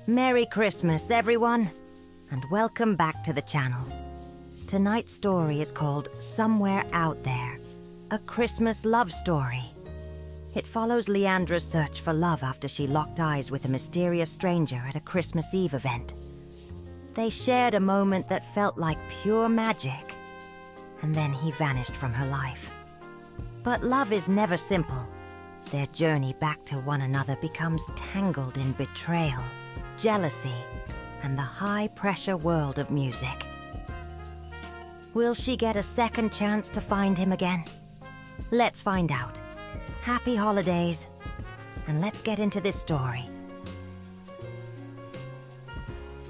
Merry Christmas, everyone, and welcome back to the channel. Tonight's story is called Somewhere Out There, a Christmas love story. It follows Leandra's search for love after she locked eyes with a mysterious stranger at a Christmas Eve event. They shared a moment that felt like pure magic, and then he vanished from her life. But love is never simple. Their journey back to one another becomes tangled in betrayal, jealousy, and the high-pressure world of music. Will she get a second chance to find him again? Let's find out. Happy holidays, and let's get into this story.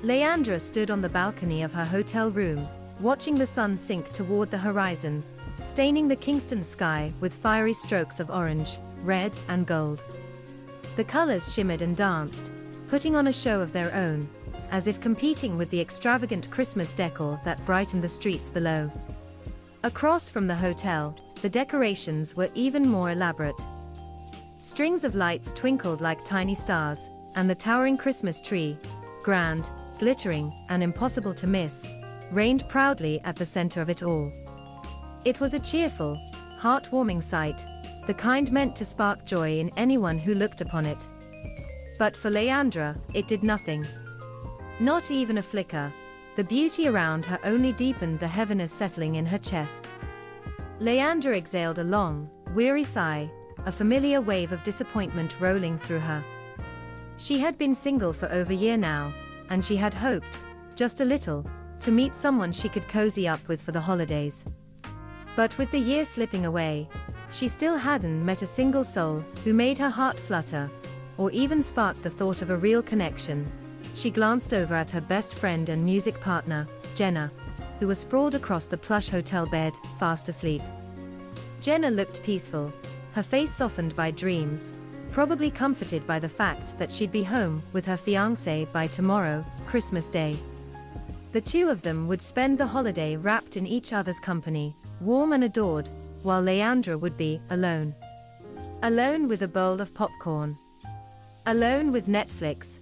Leandra stood on the balcony of her hotel room, watching the sun sink toward the horizon, staining the Kingston sky with fiery strokes of orange, red, and gold. The colors shimmered and danced, putting on a show of their own, as if competing with the extravagant Christmas decor that brightened the streets below. Across from the hotel, the decorations were even more elaborate. Strings of lights twinkled like tiny stars, and the towering Christmas tree, grand, glittering, and impossible to miss, reigned proudly at the center of it all. It was a cheerful, heartwarming sight, the kind meant to spark joy in anyone who looked upon it. But for Leandra, it did nothing. Not even a flicker. The beauty around her only deepened the heaviness settling in her chest. Leandra exhaled a long, weary sigh, a familiar wave of disappointment rolling through her. She had been single for over a year now, and she had hoped, just a little, to meet someone she could cozy up with for the holidays. But with the year slipping away, she still hadn't met a single soul who made her heart flutter, or even sparked the thought of a real connection. She glanced over at her best friend and music partner, Jenna, who was sprawled across the plush hotel bed, fast asleep. Jenna looked peaceful, her face softened by dreams, probably comforted by the fact that she'd be home with her fiancé by tomorrow, Christmas Day. The two of them would spend the holiday wrapped in each other's company, warm and adored, while Leandra would be alone. Alone with a bowl of popcorn. Alone with Netflix.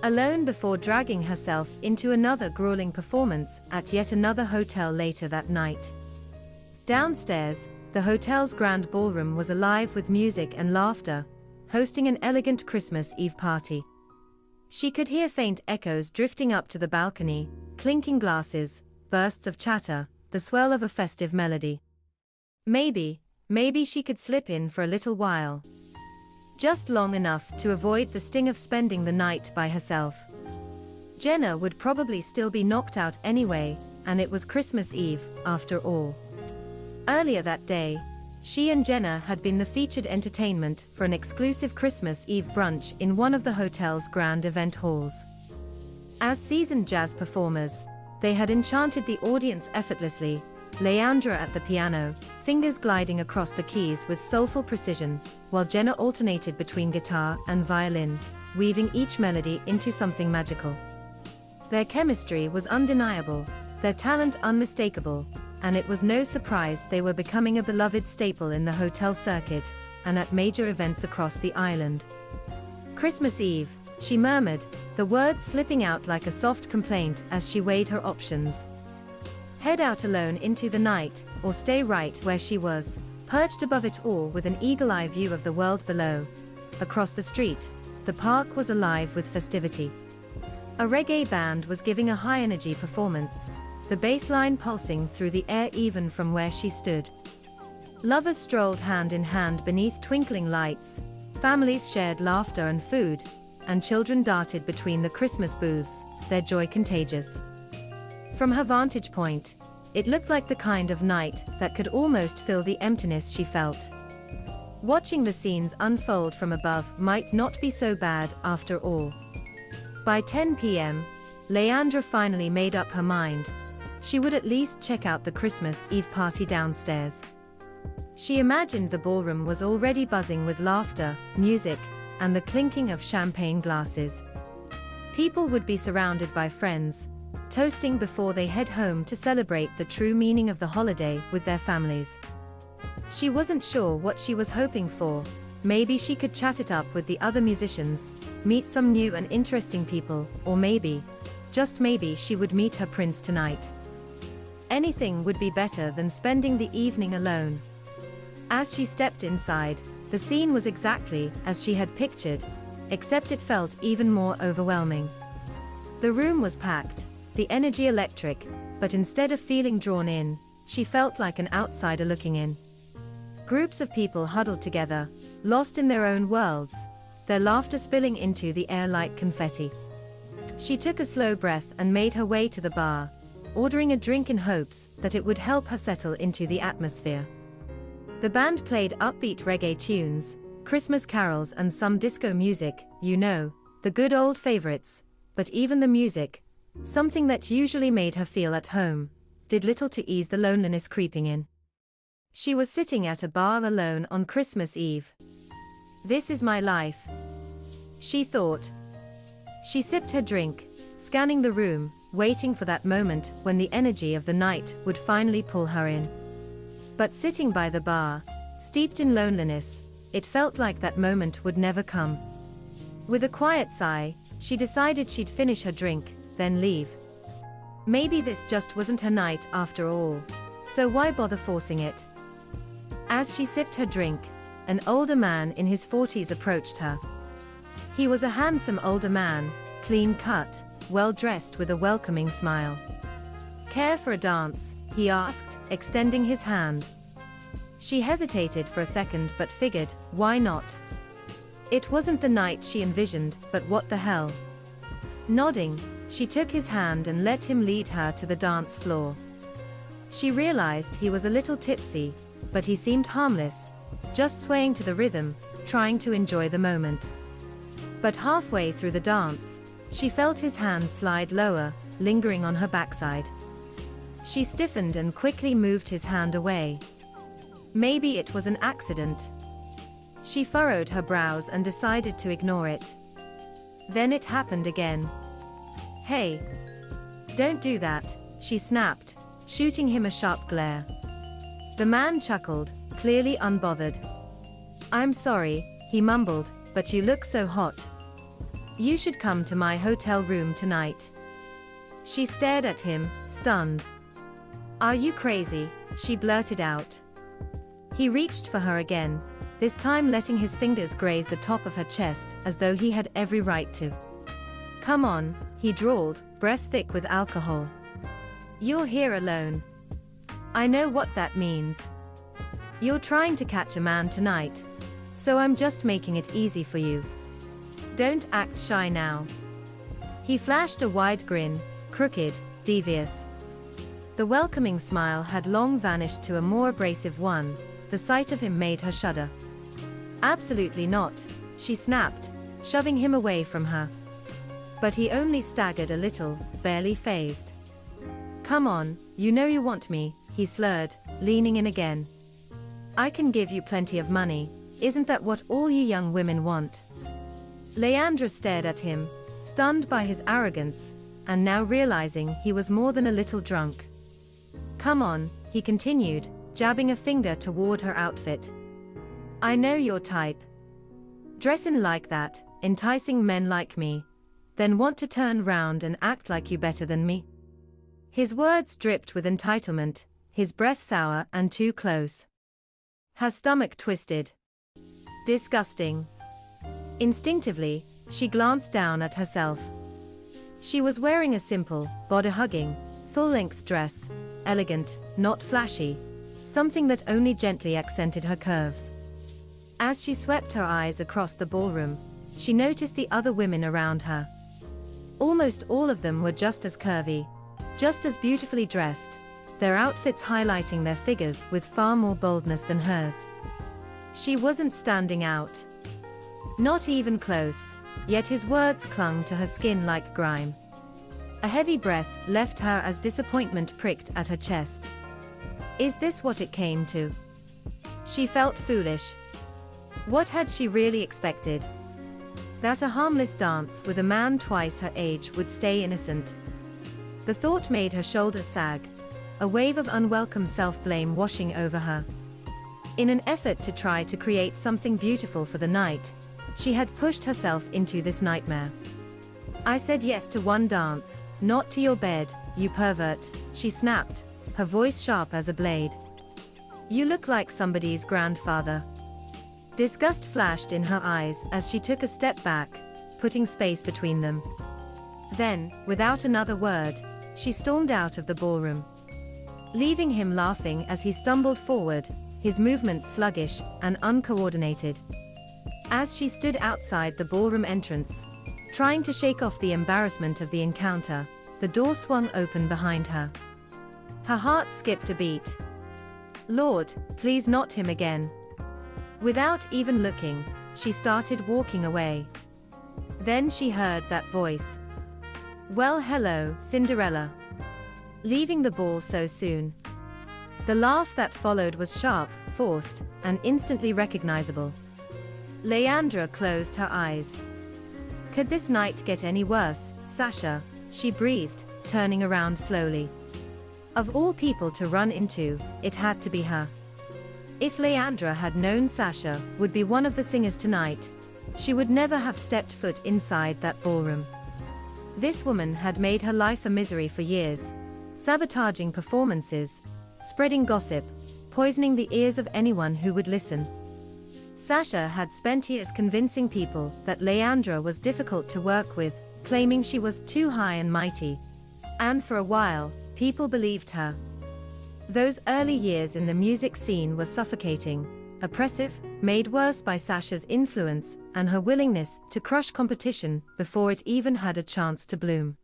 Alone before dragging herself into another grueling performance at yet another hotel later that night. Downstairs, the hotel's grand ballroom was alive with music and laughter, hosting an elegant Christmas Eve party. She could hear faint echoes drifting up to the balcony, clinking glasses, bursts of chatter, the swell of a festive melody. Maybe she could slip in for a little while. Just long enough to avoid the sting of spending the night by herself. Jenna would probably still be knocked out anyway, and it was Christmas Eve, after all. Earlier that day, she and Jenna had been the featured entertainment for an exclusive Christmas Eve brunch in one of the hotel's grand event halls. As seasoned jazz performers, they had enchanted the audience effortlessly, Leandra at the piano, fingers gliding across the keys with soulful precision, while Jenna alternated between guitar and violin, weaving each melody into something magical. Their chemistry was undeniable, their talent unmistakable, and it was no surprise they were becoming a beloved staple in the hotel circuit, and at major events across the island. Christmas Eve, she murmured, the words slipping out like a soft complaint as she weighed her options. Head out alone into the night, or stay right where she was, perched above it all with an eagle-eye view of the world below. Across the street, the park was alive with festivity. A reggae band was giving a high-energy performance, the bass line pulsing through the air even from where she stood. Lovers strolled hand in hand beneath twinkling lights, families shared laughter and food, and children darted between the Christmas booths, their joy contagious. From her vantage point, it looked like the kind of night that could almost fill the emptiness she felt. Watching the scenes unfold from above might not be so bad after all. By 10 p.m., Leandra finally made up her mind. She would at least check out the Christmas Eve party downstairs. She imagined the ballroom was already buzzing with laughter, music, and the clinking of champagne glasses. People would be surrounded by friends, toasting before they head home to celebrate the true meaning of the holiday with their families. She wasn't sure what she was hoping for, Maybe she could chat it up with the other musicians, meet some new and interesting people, or maybe, just maybe, she would meet her prince tonight. Anything would be better than spending the evening alone. As she stepped inside, the scene was exactly as she had pictured, except it felt even more overwhelming. The room was packed, the energy electric, but instead of feeling drawn in, she felt like an outsider looking in. Groups of people huddled together, lost in their own worlds, their laughter spilling into the air like confetti. She took a slow breath and made her way to the bar, ordering a drink in hopes that it would help her settle into the atmosphere. The band played upbeat reggae tunes, Christmas carols and some disco music, you know, the good old favorites, but even the music, something that usually made her feel at home, did little to ease the loneliness creeping in. She was sitting at a bar alone on Christmas Eve. This is my life, she thought. She sipped her drink, scanning the room, waiting for that moment when the energy of the night would finally pull her in. But sitting by the bar, steeped in loneliness, it felt like that moment would never come. With a quiet sigh, she decided she'd finish her drink, then leave. Maybe this just wasn't her night after all, so why bother forcing it? As she sipped her drink, an older man in his 40s approached her. He was a handsome older man, clean-cut, well-dressed with a welcoming smile. "Care for a dance?" he asked, extending his hand. She hesitated for a second but figured, why not? It wasn't the night she envisioned, but what the hell? Nodding, she took his hand and let him lead her to the dance floor. She realized he was a little tipsy, but he seemed harmless, just swaying to the rhythm, trying to enjoy the moment. But halfway through the dance, she felt his hand slide lower, lingering on her backside. She stiffened and quickly moved his hand away. Maybe it was an accident. She furrowed her brows and decided to ignore it. Then it happened again. "Hey! Don't do that," she snapped, shooting him a sharp glare. The man chuckled, clearly unbothered. "I'm sorry," he mumbled, "but you look so hot. You should come to my hotel room tonight." She stared at him, stunned. "Are you crazy?" she blurted out. He reached for her again, this time letting his fingers graze the top of her chest as though he had every right to. "Come on," he drawled, breath thick with alcohol. "You're here alone. I know what that means. You're trying to catch a man tonight, so I'm just making it easy for you. Don't act shy now." He flashed a wide grin, crooked, devious. The welcoming smile had long vanished to a more abrasive one. The sight of him made her shudder. "Absolutely not," she snapped, shoving him away from her. But he only staggered a little, barely fazed. "Come on, you know you want me," he slurred, leaning in again. "I can give you plenty of money, isn't that what all you young women want?" Leandra stared at him, stunned by his arrogance, and now realizing he was more than a little drunk. "Come on," he continued, jabbing a finger toward her outfit. "I know your type. Dressing like that, enticing men like me, then want to turn round and act like you better than me." His words dripped with entitlement, his breath sour and too close. Her stomach twisted. Disgusting. Instinctively, she glanced down at herself. She was wearing a simple, body-hugging, full-length dress, elegant, not flashy, something that only gently accented her curves. As she swept her eyes across the ballroom, she noticed the other women around her. Almost all of them were just as curvy, just as beautifully dressed, their outfits highlighting their figures with far more boldness than hers. She wasn't standing out. Not even close, yet his words clung to her skin like grime. A heavy breath left her as disappointment pricked at her chest. Is this what it came to? She felt foolish. What had she really expected? That a harmless dance with a man twice her age would stay innocent? The thought made her shoulders sag, a wave of unwelcome self-blame washing over her. In an effort to try to create something beautiful for the night, she had pushed herself into this nightmare. "I said yes to one dance, not to your bed, you pervert," she snapped, her voice sharp as a blade. "You look like somebody's grandfather." Disgust flashed in her eyes as she took a step back, putting space between them. Then, without another word, she stormed out of the ballroom, leaving him laughing as he stumbled forward, his movements sluggish and uncoordinated. As she stood outside the ballroom entrance, trying to shake off the embarrassment of the encounter, the door swung open behind her. Her heart skipped a beat. Lord, please not him again. Without even looking, she started walking away. Then she heard that voice. "Well, hello, Cinderella. Leaving the ball so soon?" The laugh that followed was sharp, forced, and instantly recognizable. Leandra closed her eyes. "Could this night get any worse, Sasha?" she breathed, turning around slowly. Of all people to run into, it had to be her. If Leandra had known Sasha would be one of the singers tonight, she would never have stepped foot inside that ballroom. This woman had made her life a misery for years, sabotaging performances, spreading gossip, poisoning the ears of anyone who would listen. Sasha had spent years convincing people that Leandra was difficult to work with, claiming she was too high and mighty. And for a while, people believed her. Those early years in the music scene were suffocating, oppressive, made worse by Sasha's influence and her willingness to crush competition before it even had a chance to bloom.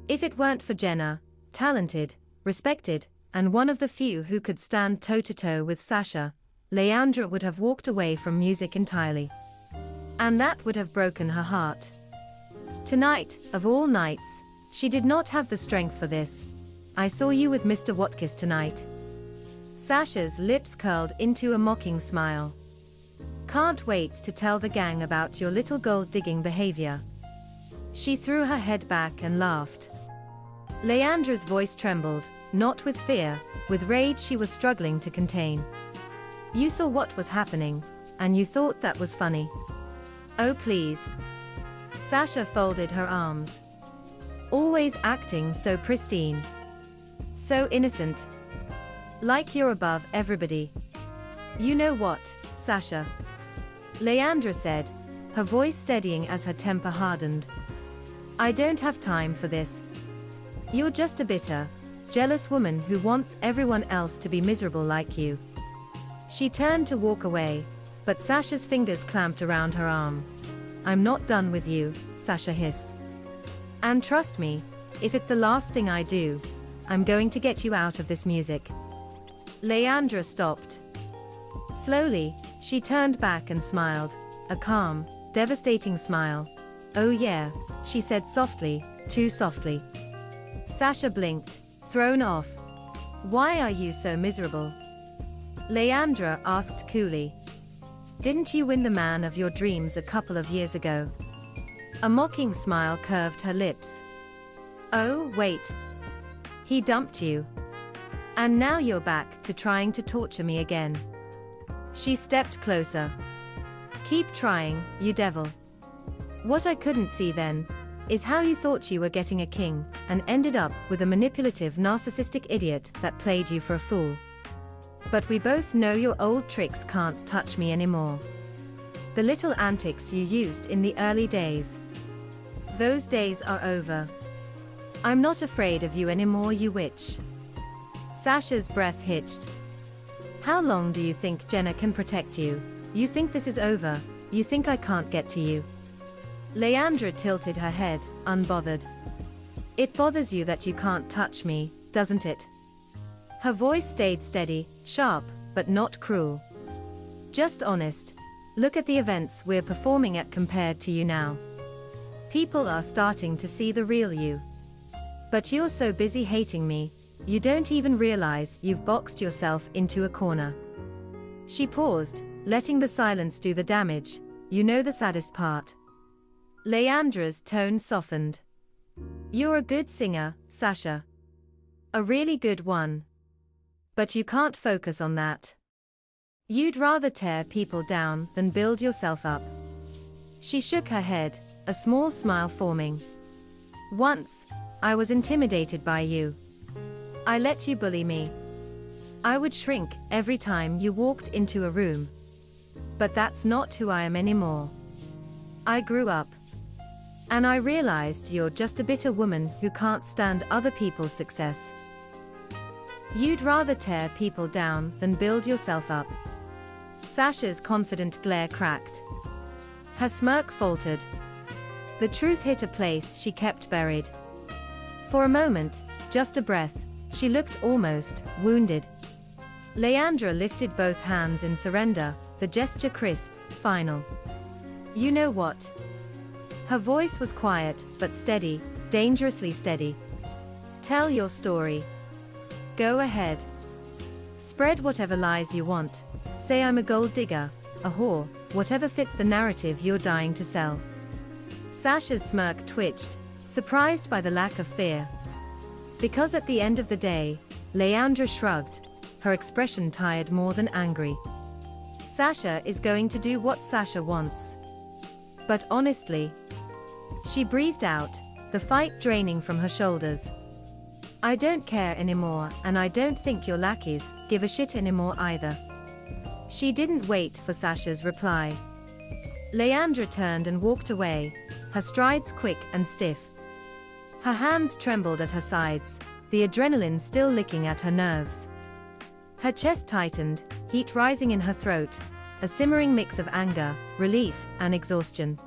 If it weren't for Jenna, talented, respected, and one of the few who could stand toe-to-toe with Sasha, Leandra would have walked away from music entirely. And that would have broken her heart. Tonight, of all nights, she did not have the strength for this. "I saw you with Mr. Watkis tonight." Sasha's lips curled into a mocking smile. "Can't wait to tell the gang about your little gold-digging behavior." She threw her head back and laughed. Leandra's voice trembled, not with fear, with rage she was struggling to contain. "You saw what was happening, and you thought that was funny. Oh please." Sasha folded her arms. "Always acting so pristine. So innocent. Like you're above everybody." "You know what, Sasha?" Leandra said, her voice steadying as her temper hardened. "I don't have time for this. You're just a bitter, jealous woman who wants everyone else to be miserable like you." She turned to walk away, but Sasha's fingers clamped around her arm. "I'm not done with you," Sasha hissed. "And trust me, if it's the last thing I do, I'm going to get you out of this music." Leandra stopped. Slowly, she turned back and smiled, a calm, devastating smile. "Oh yeah," she said softly, too softly. Sasha blinked, thrown off. "Why are you so miserable?" Leandra asked coolly. "Didn't you win the man of your dreams a couple of years ago?" A mocking smile curved her lips. "Oh, wait. He dumped you. And now you're back to trying to torture me again." She stepped closer. "Keep trying, you devil. What I couldn't see then is how you thought you were getting a king and ended up with a manipulative, narcissistic idiot that played you for a fool. But we both know your old tricks can't touch me anymore. The little antics you used in the early days. Those days are over. I'm not afraid of you anymore, you witch." Sasha's breath hitched. "How long do you think Jenna can protect you? You think this is over? You think I can't get to you?" Leandra tilted her head, unbothered. "It bothers you that you can't touch me, doesn't it?" Her voice stayed steady, sharp, but not cruel. "Just honest. Look at the events we're performing at compared to you now. People are starting to see the real you. But you're so busy hating me, you don't even realize you've boxed yourself into a corner." She paused, letting the silence do the damage. "You know the saddest part?" Leandra's tone softened. "You're a good singer, Sasha. A really good one. But you can't focus on that. You'd rather tear people down than build yourself up. She shook her head, a small smile forming. Once, I was intimidated by you. I let you bully me. I would shrink every time you walked into a room. But that's not who I am anymore. I grew up. And I realized you're just a bitter woman who can't stand other people's success. You'd rather tear people down than build yourself up. Sasha's confident glare cracked. Her smirk faltered. The truth hit a place she kept buried. For a moment, just a breath, she looked almost wounded. Leandra lifted both hands in surrender, the gesture crisp, final. You know what? Her voice was quiet, but steady, dangerously steady. Tell your story. Go ahead. Spread whatever lies you want. Say I'm a gold digger, a whore, whatever fits the narrative you're dying to sell. Sasha's smirk twitched, surprised by the lack of fear. Because at the end of the day, Leandra shrugged, her expression tired more than angry. Sasha is going to do what Sasha wants. But honestly, she breathed out, the fight draining from her shoulders. I don't care anymore, and I don't think your lackeys give a shit anymore either. She didn't wait for Sasha's reply. Leandra turned and walked away, her strides quick and stiff. Her hands trembled at her sides, the adrenaline still licking at her nerves. Her chest tightened, heat rising in her throat, a simmering mix of anger, relief, and exhaustion.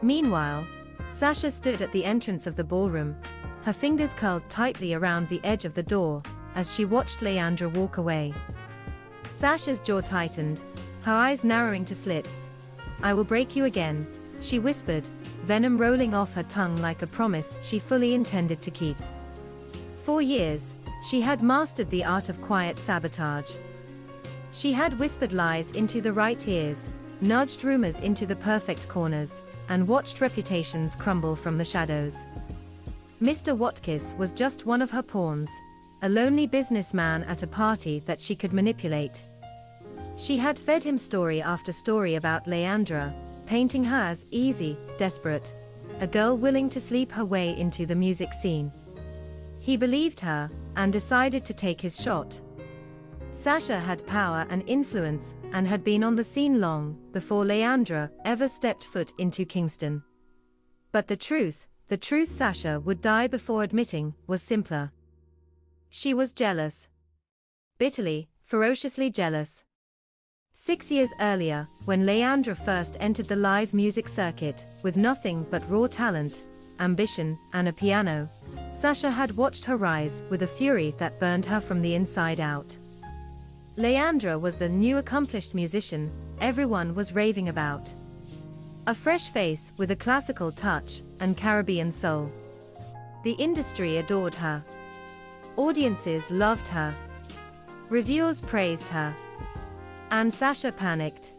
Meanwhile, Sasha stood at the entrance of the ballroom, her fingers curled tightly around the edge of the door, as she watched Leandra walk away. Sasha's jaw tightened, her eyes narrowing to slits. I will break you again, she whispered, venom rolling off her tongue like a promise she fully intended to keep. For years, she had mastered the art of quiet sabotage. She had whispered lies into the right ears, nudged rumors into the perfect corners, and watched reputations crumble from the shadows. Mr. Watkis was just one of her pawns, a lonely businessman at a party that she could manipulate. She had fed him story after story about Leandra, painting her as easy, desperate, a girl willing to sleep her way into the music scene. He believed her, and decided to take his shot. Sasha had power and influence, and had been on the scene long before Leandra ever stepped foot into Kingston. But the truth Sasha would die before admitting, was simpler. She was jealous. Bitterly, ferociously jealous. 6 years earlier, when Leandra first entered the live music circuit, with nothing but raw talent, ambition, and a piano, Sasha had watched her rise with a fury that burned her from the inside out. Leandra was the new accomplished musician everyone was raving about. A fresh face with a classical touch and Caribbean soul. The industry adored her. Audiences loved her. Reviewers praised her. And Sasha panicked.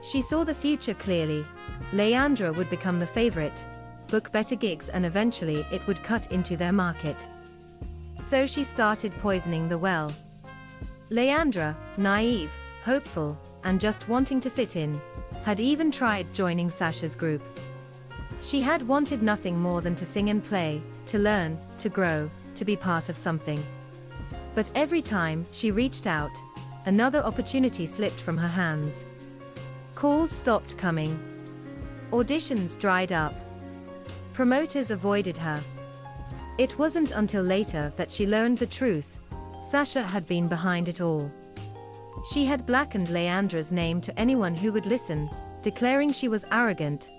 She saw the future clearly. Leandra would become the favorite, book better gigs, and eventually it would cut into their market. So she started poisoning the well. Leandra, naive, hopeful, and just wanting to fit in, had even tried joining Sasha's group. She had wanted nothing more than to sing and play, to learn, to grow, to be part of something. But every time she reached out, another opportunity slipped from her hands. Calls stopped coming. Auditions dried up. Promoters avoided her. It wasn't until later that she learned the truth. Sasha had been behind it all. She had blackened Leandra's name to anyone who would listen, declaring she was arrogant,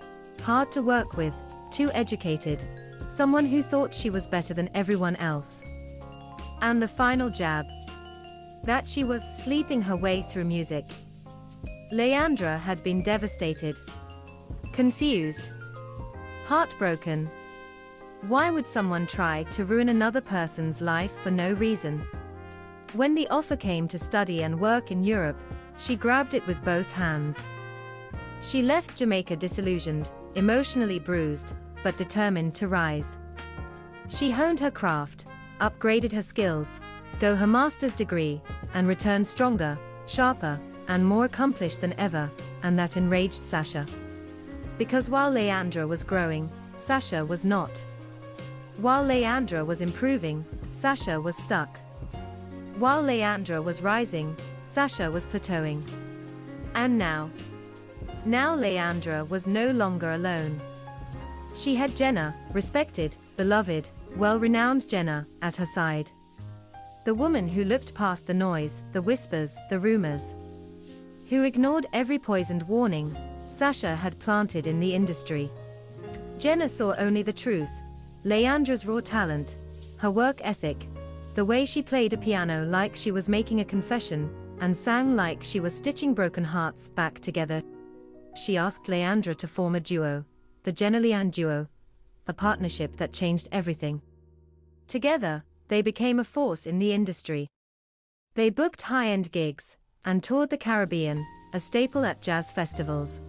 hard to work with, too educated, someone who thought she was better than everyone else. And the final jab: that she was sleeping her way through music. Leandra had been devastated, confused, heartbroken. Why would someone try to ruin another person's life for no reason? When the offer came to study and work in Europe, she grabbed it with both hands. She left Jamaica disillusioned, emotionally bruised, but determined to rise. She honed her craft, upgraded her skills, got her master's degree, and returned stronger, sharper, and more accomplished than ever, and that enraged Sasha. Because while Leandra was growing, Sasha was not. While Leandra was improving, Sasha was stuck. While Leandra was rising, Sasha was plateauing. And now Leandra was no longer alone. She had Jenna, respected, beloved, well-renowned Jenna, at her side. The woman who looked past the noise, the whispers, the rumors. Who ignored every poisoned warning Sasha had planted in the industry. Jenna saw only the truth, Leandra's raw talent, her work ethic, the way she played a piano like she was making a confession, and sang like she was stitching broken hearts back together. She asked Leandra to form a duo, the Jenna-Leand duo, a partnership that changed everything. Together, they became a force in the industry. They booked high-end gigs, and toured the Caribbean, a staple at jazz festivals.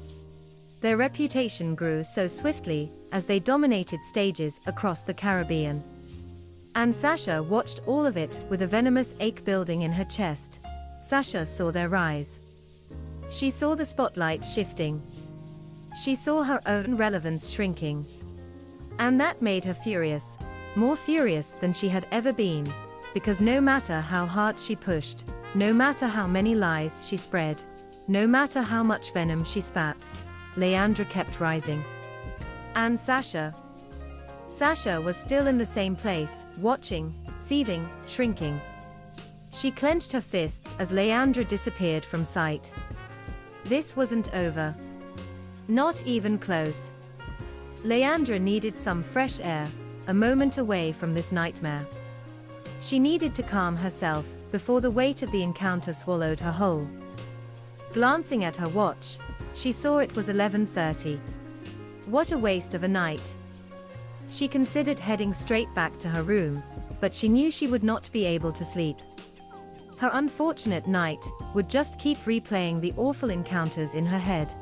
Their reputation grew so swiftly, as they dominated stages across the Caribbean. And Sasha watched all of it with a venomous ache building in her chest. Sasha saw their rise. She saw the spotlight shifting. She saw her own relevance shrinking. And that made her furious, more furious than she had ever been, because no matter how hard she pushed, no matter how many lies she spread, no matter how much venom she spat, Leandra kept rising. And Sasha was still in the same place, watching, seething, shrinking. She clenched her fists as Leandra disappeared from sight. This wasn't over. Not even close. Leandra needed some fresh air, a moment away from this nightmare. She needed to calm herself before the weight of the encounter swallowed her whole. Glancing at her watch, she saw it was 11:30. What a waste of a night. She considered heading straight back to her room, but she knew she would not be able to sleep. Her unfortunate night would just keep replaying the awful encounters in her head.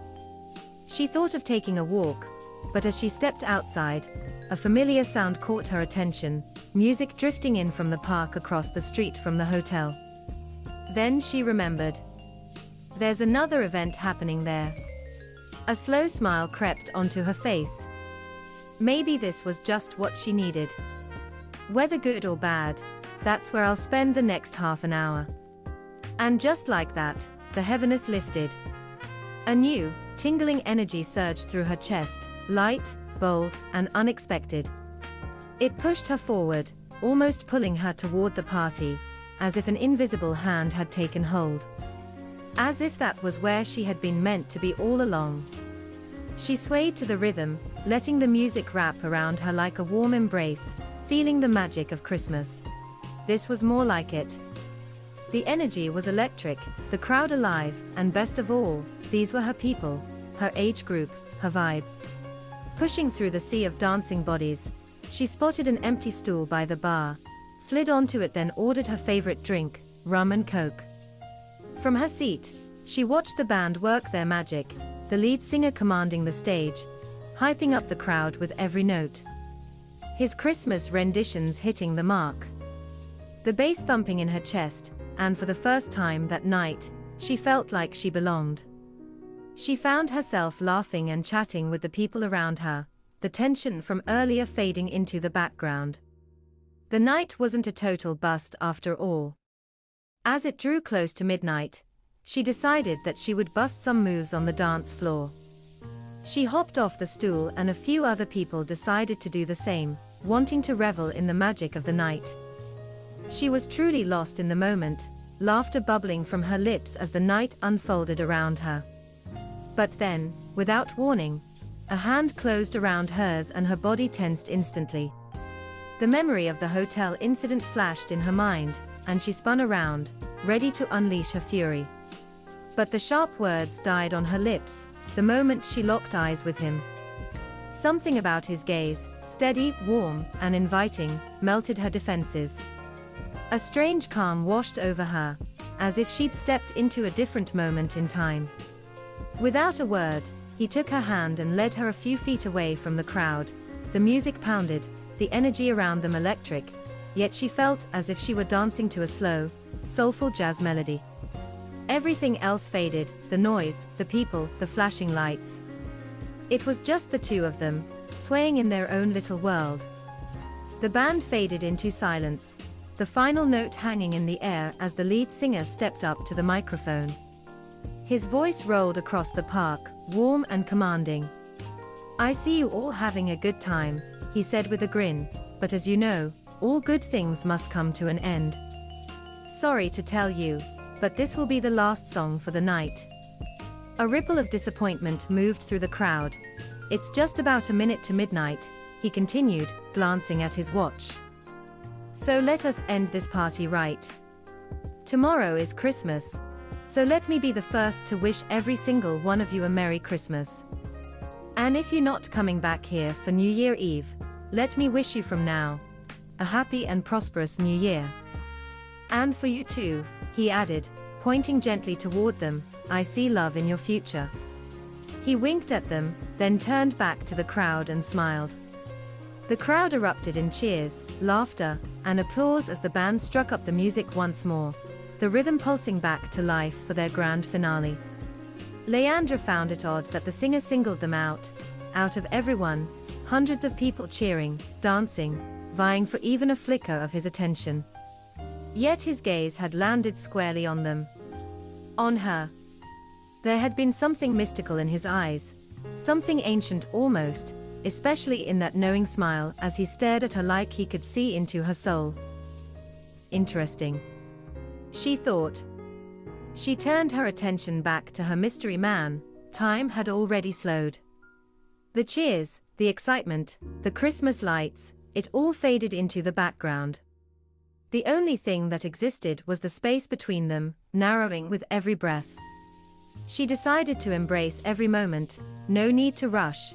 She thought of taking a walk, but as she stepped outside, a familiar sound caught her attention, music drifting in from the park across the street from the hotel. Then she remembered. There's another event happening there. A slow smile crept onto her face. Maybe this was just what she needed. Whether good or bad, that's where I'll spend the next half an hour. And just like that, the heaviness lifted. A new, tingling energy surged through her chest, light, bold, and unexpected. It pushed her forward, almost pulling her toward the party, as if an invisible hand had taken hold. As if that was where she had been meant to be all along. She swayed to the rhythm, letting the music wrap around her like a warm embrace, feeling the magic of Christmas. This was more like it. The energy was electric, the crowd alive, and best of all, these were her people, her age group, her vibe. Pushing through the sea of dancing bodies, she spotted an empty stool by the bar, slid onto it, then ordered her favorite drink, rum and coke. From her seat, she watched the band work their magic, the lead singer commanding the stage, hyping up the crowd with every note. His Christmas renditions hitting the mark. The bass thumping in her chest, and for the first time that night, she felt like she belonged. She found herself laughing and chatting with the people around her, the tension from earlier fading into the background. The night wasn't a total bust after all. As it drew close to midnight, she decided that she would bust some moves on the dance floor. She hopped off the stool, and a few other people decided to do the same, wanting to revel in the magic of the night. She was truly lost in the moment, laughter bubbling from her lips as the night unfolded around her. But then, without warning, a hand closed around hers and her body tensed instantly. The memory of the hotel incident flashed in her mind, and she spun around, ready to unleash her fury. But the sharp words died on her lips, the moment she locked eyes with him. Something about his gaze, steady, warm, and inviting, melted her defenses. A strange calm washed over her, as if she'd stepped into a different moment in time. Without a word, he took her hand and led her a few feet away from the crowd. The music pounded, the energy around them electric, yet she felt as if she were dancing to a slow, soulful jazz melody. Everything else faded, the noise, the people, the flashing lights. It was just the two of them, swaying in their own little world. The band faded into silence, the final note hanging in the air as the lead singer stepped up to the microphone. His voice rolled across the park, warm and commanding. "I see you all having a good time," he said with a grin, "but as you know, all good things must come to an end. Sorry to tell you, but this will be the last song for the night." A ripple of disappointment moved through the crowd. "It's just about a minute to midnight," he continued, glancing at his watch. "So let us end this party right. Tomorrow is Christmas, so let me be the first to wish every single one of you a Merry Christmas. And if you're not coming back here for New Year Eve, let me wish you from now a happy and prosperous New Year. And for you too," he added, pointing gently toward them, "I see love in your future." He winked at them, then turned back to the crowd and smiled. The crowd erupted in cheers, laughter, and applause as the band struck up the music once more, the rhythm pulsing back to life for their grand finale. Leandra found it odd that the singer singled them out of everyone, hundreds of people cheering, dancing, vying for even a flicker of his attention. Yet his gaze had landed squarely on them. On her. There had been something mystical in his eyes, something ancient almost, especially in that knowing smile as he stared at her like he could see into her soul. Interesting, she thought. She turned her attention back to her mystery man. Time had already slowed. The cheers, the excitement, the Christmas lights, it all faded into the background. The only thing that existed was the space between them, narrowing with every breath. She decided to embrace every moment, no need to rush.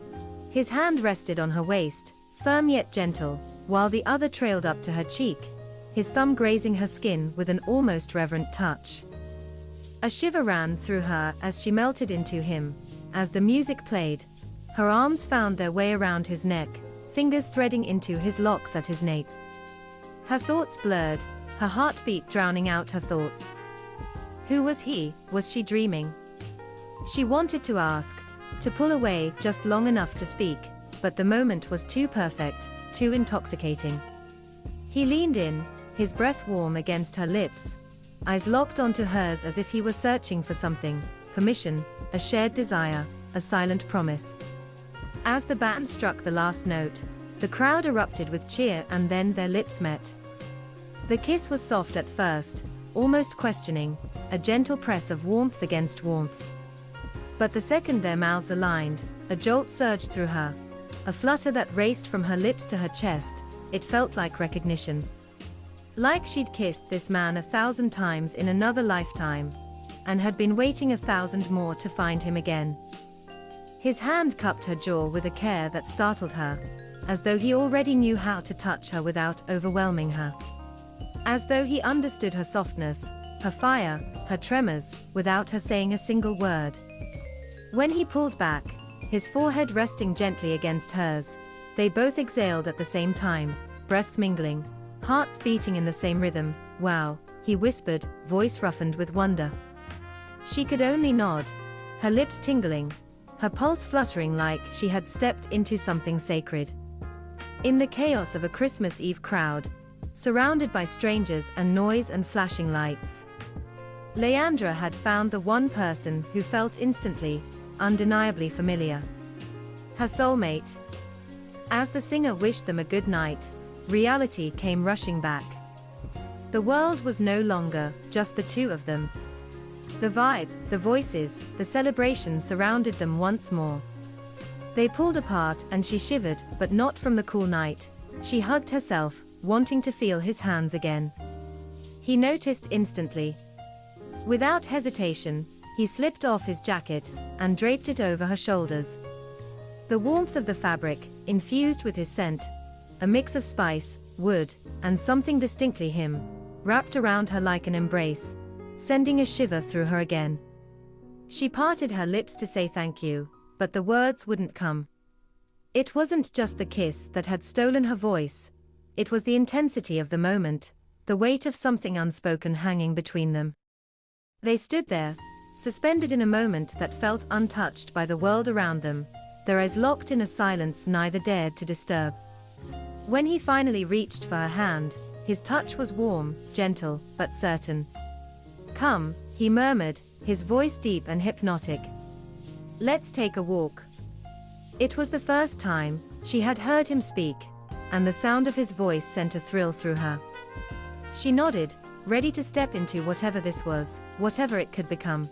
His hand rested on her waist, firm yet gentle, while the other trailed up to her cheek, his thumb grazing her skin with an almost reverent touch. A shiver ran through her as she melted into him. As the music played, her arms found their way around his neck, fingers threading into his locks at his nape. Her thoughts blurred, her heartbeat drowning out her thoughts. Who was he? Was she dreaming? She wanted to ask, to pull away just long enough to speak, but the moment was too perfect, too intoxicating. He leaned in, his breath warm against her lips, eyes locked onto hers as if he were searching for something, permission, a shared desire, a silent promise. As the band struck the last note, the crowd erupted with cheer and then their lips met. The kiss was soft at first, almost questioning, a gentle press of warmth against warmth. But the second their mouths aligned, a jolt surged through her, a flutter that raced from her lips to her chest. It felt like recognition. Like she'd kissed this man 1,000 times in another lifetime, and had been waiting 1,000 more to find him again. His hand cupped her jaw with a care that startled her, as though he already knew how to touch her without overwhelming her. As though he understood her softness, her fire, her tremors, without her saying a single word. When he pulled back, his forehead resting gently against hers, they both exhaled at the same time, breaths mingling, hearts beating in the same rhythm. "Wow," he whispered, voice roughened with wonder. She could only nod, her lips tingling, her pulse fluttering like she had stepped into something sacred. In the chaos of a Christmas Eve crowd, surrounded by strangers and noise and flashing lights, Leandra had found the one person who felt instantly, undeniably familiar. Her soulmate. As the singer wished them a good night, reality came rushing back. The world was no longer just the two of them. The vibe, the voices, the celebration surrounded them once more. They pulled apart and she shivered, but not from the cool night. She hugged herself, wanting to feel his hands again. He noticed instantly. Without hesitation, he slipped off his jacket and draped it over her shoulders. The warmth of the fabric, infused with his scent, a mix of spice, wood, and something distinctly him, wrapped around her like an embrace, sending a shiver through her again. She parted her lips to say thank you, but the words wouldn't come. It wasn't just the kiss that had stolen her voice, it was the intensity of the moment, the weight of something unspoken hanging between them. They stood there, suspended in a moment that felt untouched by the world around them, their eyes locked in a silence neither dared to disturb. When he finally reached for her hand, his touch was warm, gentle, but certain. "Come," he murmured, his voice deep and hypnotic. "Let's take a walk." It was the first time she had heard him speak, and the sound of his voice sent a thrill through her. She nodded, ready to step into whatever this was, whatever it could become.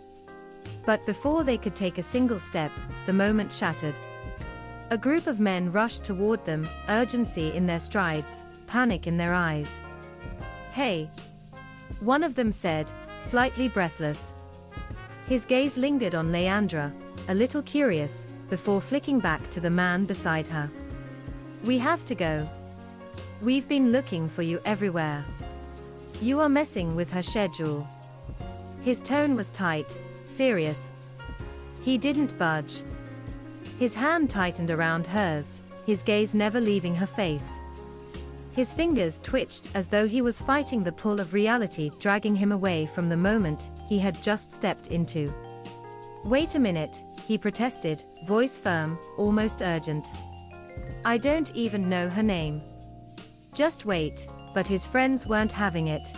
But before they could take a single step, the moment shattered. A group of men rushed toward them, urgency in their strides, panic in their eyes. "Hey!" one of them said, slightly breathless. His gaze lingered on Leandra, a little curious, before flicking back to the man beside her. "We have to go. We've been looking for you everywhere. You are messing with her schedule." His tone was tight, serious. He didn't budge. His hand tightened around hers, his gaze never leaving her face. His fingers twitched as though he was fighting the pull of reality dragging him away from the moment he had just stepped into. "Wait a minute," he protested, voice firm, almost urgent. "I don't even know her name." "Just wait," but his friends weren't having it.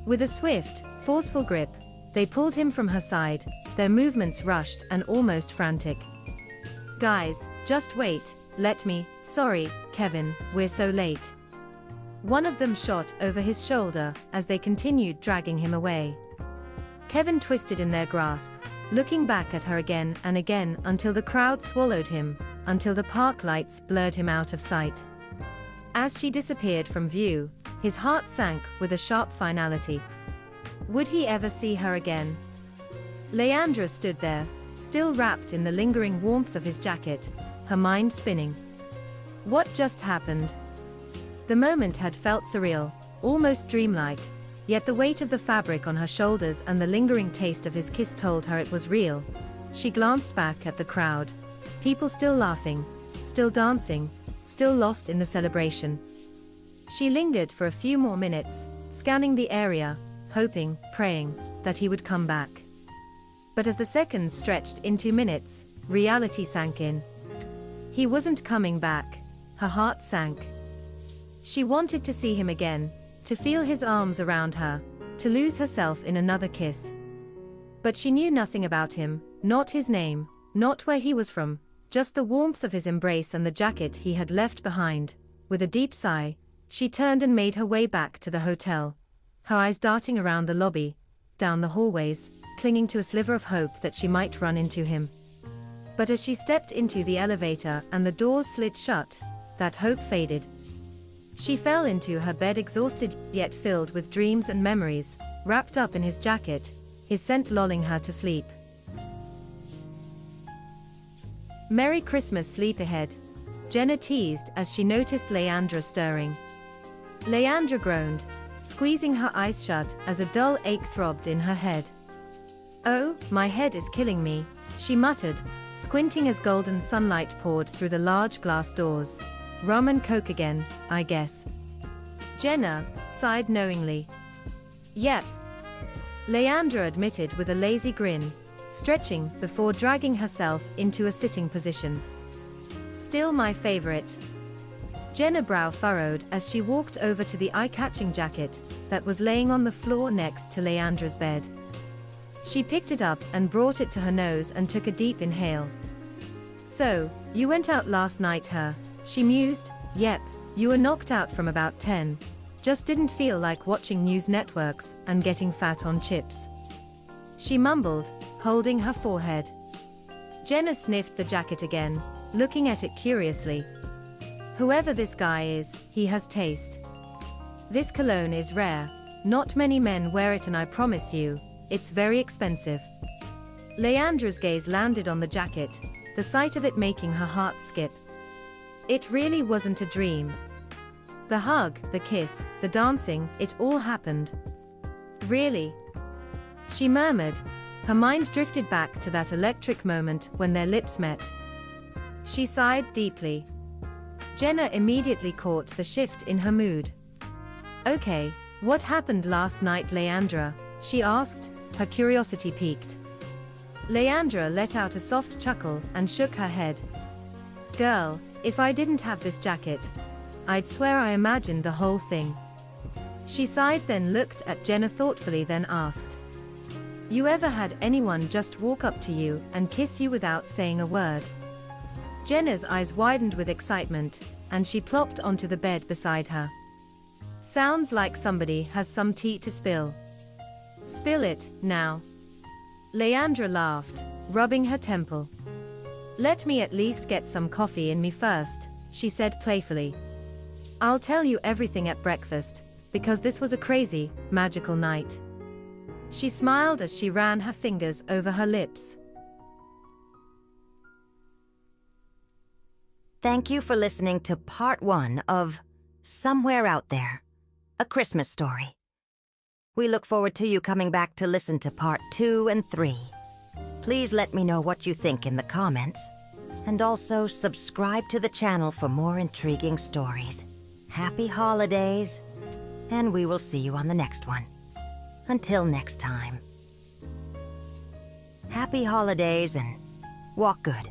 With a swift, forceful grip, they pulled him from her side, their movements rushed and almost frantic. "Guys, just wait, let me, sorry, Kevin, we're so late." One of them shot over his shoulder as they continued dragging him away. Kevin twisted in their grasp, looking back at her again and again until the crowd swallowed him, until the park lights blurred him out of sight. As she disappeared from view, his heart sank with a sharp finality. Would he ever see her again? Leandra stood there, still wrapped in the lingering warmth of his jacket, her mind spinning. What just happened? The moment had felt surreal, almost dreamlike, yet the weight of the fabric on her shoulders and the lingering taste of his kiss told her it was real. She glanced back at the crowd. People still laughing, still dancing, still lost in the celebration. She lingered for a few more minutes, scanning the area, hoping, praying, that he would come back. But as the seconds stretched into minutes, reality sank in. He wasn't coming back. Her heart sank. She wanted to see him again, to feel his arms around her, to lose herself in another kiss. But she knew nothing about him, not his name, not where he was from, just the warmth of his embrace and the jacket he had left behind. With a deep sigh, she turned and made her way back to the hotel, her eyes darting around the lobby, down the hallways, clinging to a sliver of hope that she might run into him. But as she stepped into the elevator and the doors slid shut, that hope faded. She fell into her bed exhausted yet filled with dreams and memories, wrapped up in his jacket, his scent lulling her to sleep. "Merry Christmas, sleepyhead," Jenna teased as she noticed Leandra stirring. Leandra groaned, squeezing her eyes shut as a dull ache throbbed in her head. "Oh, my head is killing me," she muttered, squinting as golden sunlight poured through the large glass doors. "Rum and coke again, I guess." Jenna sighed knowingly. "Yep," Leandra admitted with a lazy grin, stretching before dragging herself into a sitting position. "Still my favorite." Jenna's brow furrowed as she walked over to the eye-catching jacket that was laying on the floor next to Leandra's bed. She picked it up and brought it to her nose and took a deep inhale. "So, you went out last night, huh?" she mused. "Yep, you were knocked out from about 10. Just didn't feel like watching news networks and getting fat on chips." She mumbled, holding her forehead. Jenna sniffed the jacket again, looking at it curiously. "Whoever this guy is, he has taste. This cologne is rare. Not many men wear it and I promise you, it's very expensive." Leandra's gaze landed on the jacket, the sight of it making her heart skip. It really wasn't a dream. The hug, the kiss, the dancing, it all happened. "Really?" she murmured. Her mind drifted back to that electric moment when their lips met. She sighed deeply. Jenna immediately caught the shift in her mood. "Okay, what happened last night, Leandra?" she asked, her curiosity piqued. Leandra let out a soft chuckle and shook her head. Girl, if I didn't have this jacket, I'd swear I imagined the whole thing. She sighed, then looked at Jenna thoughtfully, then asked, You ever had anyone just walk up to you and kiss you without saying a word? Jenna's eyes widened with excitement, and she plopped onto the bed beside her. Sounds like somebody has some tea to spill. Spill it, now. Leandra laughed, rubbing her temple. Let me at least get some coffee in me first, she said playfully. I'll tell you everything at breakfast, because this was a crazy, magical night. She smiled as she ran her fingers over her lips. Thank you for listening to part 1 of Somewhere Out There, A Christmas Story. We look forward to you coming back to listen to part 2 and 3. Please let me know what you think in the comments, and also subscribe to the channel for more intriguing stories. Happy holidays, and we will see you on the next one. Until next time. Happy holidays and walk good.